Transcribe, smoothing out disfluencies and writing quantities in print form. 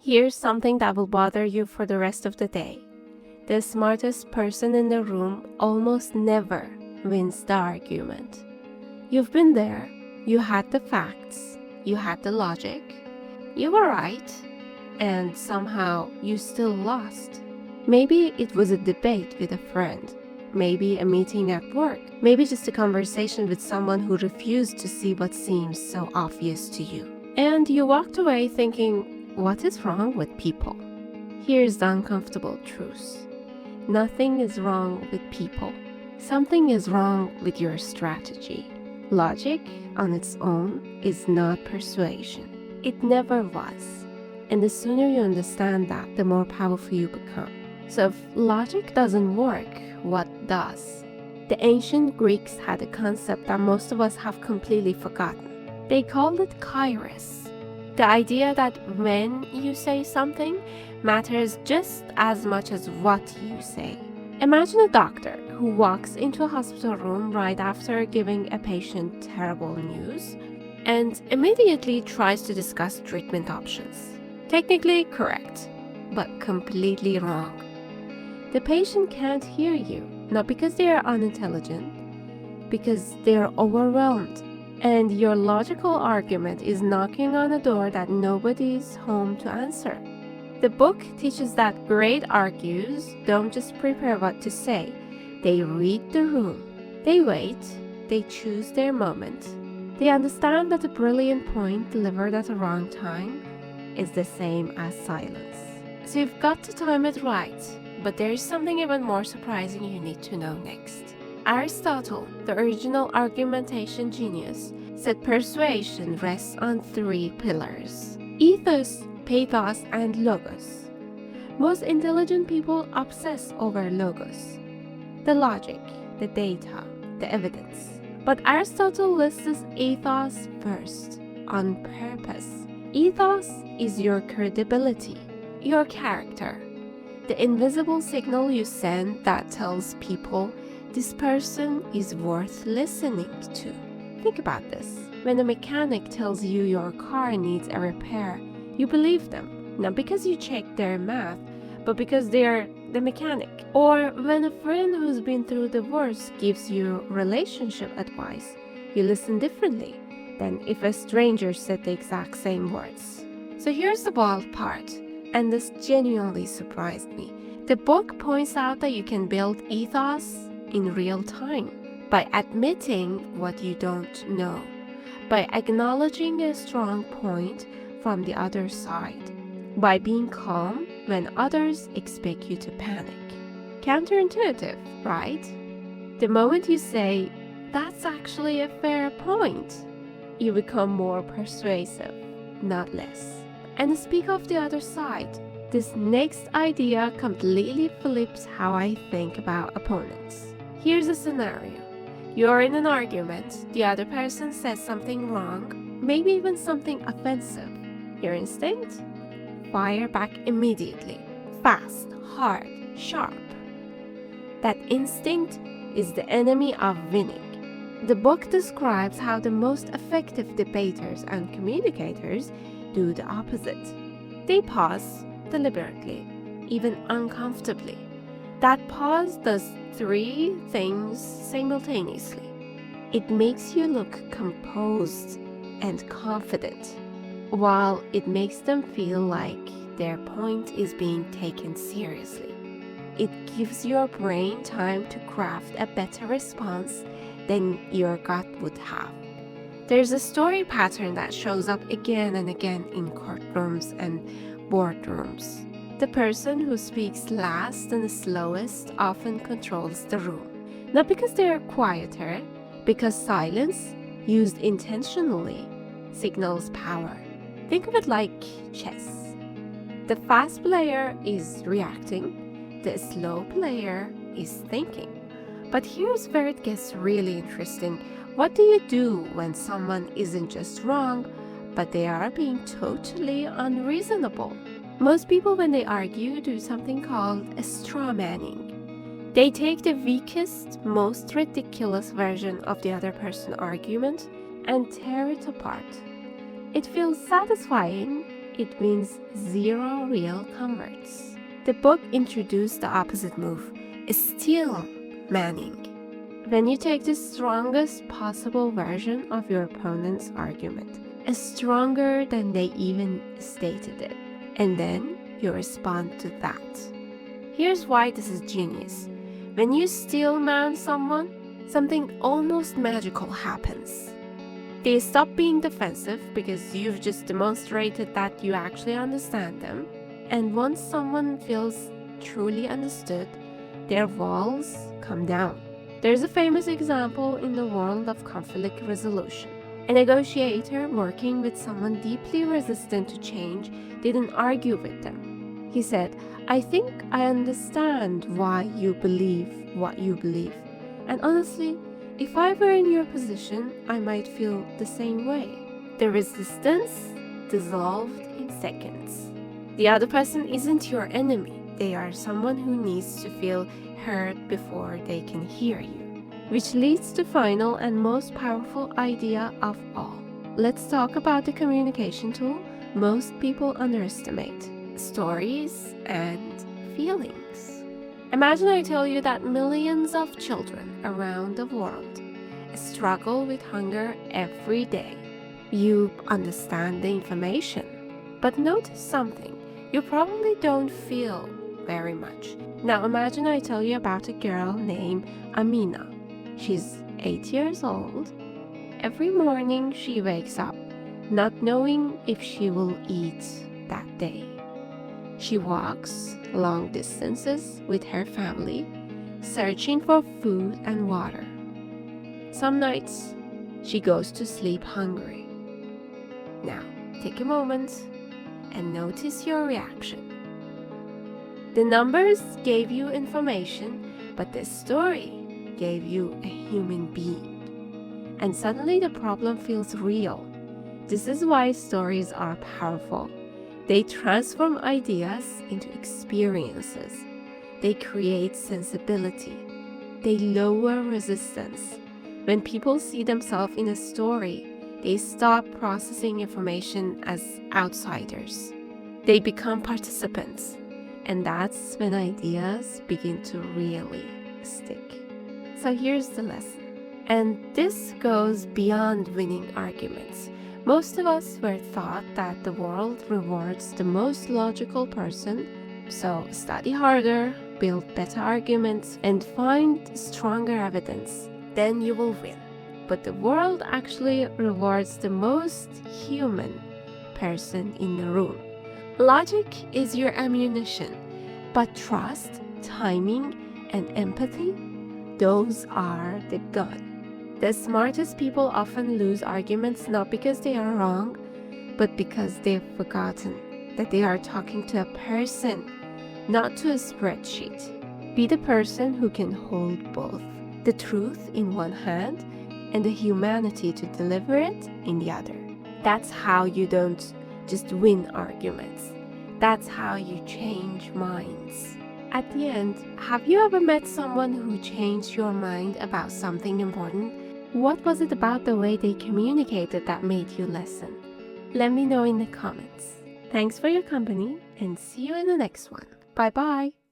Here's something that will bother you for the rest of the day. The smartest person in the room almost never wins the argument. You've been there, you had the facts, you had the logic, you were right, and somehow you still lost. Maybe it was a debate with a friend, maybe a meeting at work, maybe just a conversation with someone who refused to see what seems so obvious to you. And you walked away thinking, what is wrong with people? Here's the uncomfortable truth. Nothing is wrong with people. Something is wrong with your strategy. Logic on its own is not persuasion. It never was. And the sooner you understand that, the more powerful you become. So if logic doesn't work, what does? The ancient Greeks had a concept that most of us have completely forgotten. They called it kairos. The idea that when you say something matters just as much as what you say. Imagine a doctor who walks into a hospital room right after giving a patient terrible news and immediately tries to discuss treatment options. Technically correct, but completely wrong. The patient can't hear you, not because they are unintelligent, because they are overwhelmed. And your logical argument is knocking on a door that nobody's home to answer. The book teaches that great argues don't just prepare what to say, they read the room. They wait, they choose their moment. They understand that a brilliant point delivered at the wrong time is the same as silence. So you've got to time it right, but there is something even more surprising you need to know next. Aristotle, the original argumentation genius, said persuasion rests on 3 pillars: ethos, pathos, and logos. Most intelligent people obsess over logos, the logic, the data, the evidence. But Aristotle lists ethos first, on purpose. Ethos is your credibility, your character, the invisible signal you send that tells people this person is worth listening to. Think about this. When a mechanic tells you your car needs a repair, you believe them, not because you checked their math, but because they're the mechanic. Or when a friend who's been through divorce gives you relationship advice, you listen differently than if a stranger said the exact same words. So here's the wild part, and this genuinely surprised me. The book points out that you can build ethos in real time by admitting what you don't know, by acknowledging a strong point from the other side, by being calm when others expect you to panic. Counterintuitive, right? The moment you say, that's actually a fair point, you become more persuasive, not less. And speak of the other side. This next idea completely flips how I think about opponents. Here's a scenario. You're in an argument, the other person says something wrong, maybe even something offensive. Your instinct? Fire back immediately. Fast, hard, sharp. That instinct is the enemy of winning. The book describes how the most effective debaters and communicators do the opposite. They pause deliberately, even uncomfortably. That pause does 3 things simultaneously. It makes you look composed and confident, while it makes them feel like their point is being taken seriously. It gives your brain time to craft a better response than your gut would have. There's a story pattern that shows up again and again in courtrooms and boardrooms. The person who speaks last and the slowest often controls the room. Not because they are quieter, because silence, used intentionally, signals power. Think of it like chess. The fast player is reacting, the slow player is thinking. But here's where it gets really interesting. What do you do when someone isn't just wrong, but they are being totally unreasonable? Most people, when they argue, do something called a straw manning. They take the weakest, most ridiculous version of the other person's argument and tear it apart. It feels satisfying it wins 0 real converts. The book introduced the opposite move, steel manning. When you take the strongest possible version of your opponent's argument, stronger than they even stated it, and then you respond to that. Here's why this is genius. When you steel man someone, something almost magical happens. They stop being defensive because you've just demonstrated that you actually understand them. And once someone feels truly understood, their walls come down. There's a famous example in the world of conflict resolution. A negotiator working with someone deeply resistant to change didn't argue with them. He said, "I think I understand why you believe what you believe. And honestly, if I were in your position, I might feel the same way." The resistance dissolved in seconds. The other person isn't your enemy. They are someone who needs to feel heard before they can hear you. Which leads to the final and most powerful idea of all. Let's talk about the communication tool most people underestimate: stories and feelings. Imagine I tell you that millions of children around the world struggle with hunger every day. You understand the information, but notice something. You probably don't feel very much. Now imagine I tell you about a girl named Amina. She's 8 years old. Every morning she wakes up, not knowing if she will eat that day. She walks long distances with her family, searching for food and water. Some nights, she goes to sleep hungry. Now, take a moment and notice your reaction. The numbers gave you information, but the story gave you a human being. And suddenly the problem feels real. This is why stories are powerful. They transform ideas into experiences. They create sensibility. They lower resistance. When people see themselves in a story, they stop processing information as outsiders. They become participants. And that's when ideas begin to really stick. So here's the lesson. And this goes beyond winning arguments. Most of us were taught that the world rewards the most logical person. So study harder, build better arguments, and find stronger evidence. Then you will win. But the world actually rewards the most human person in the room. Logic is your ammunition, but trust, timing, and empathy, those are the gun. The smartest people often lose arguments not because they are wrong, but because they've forgotten that they are talking to a person, not to a spreadsheet. Be the person who can hold both, the truth in one hand and the humanity to deliver it in the other. That's how you don't just win arguments. That's how you change minds. At the end, have you ever met someone who changed your mind about something important? What was it about the way they communicated that made you listen? Let me know in the comments. Thanks for your company and see you in the next one. Bye bye.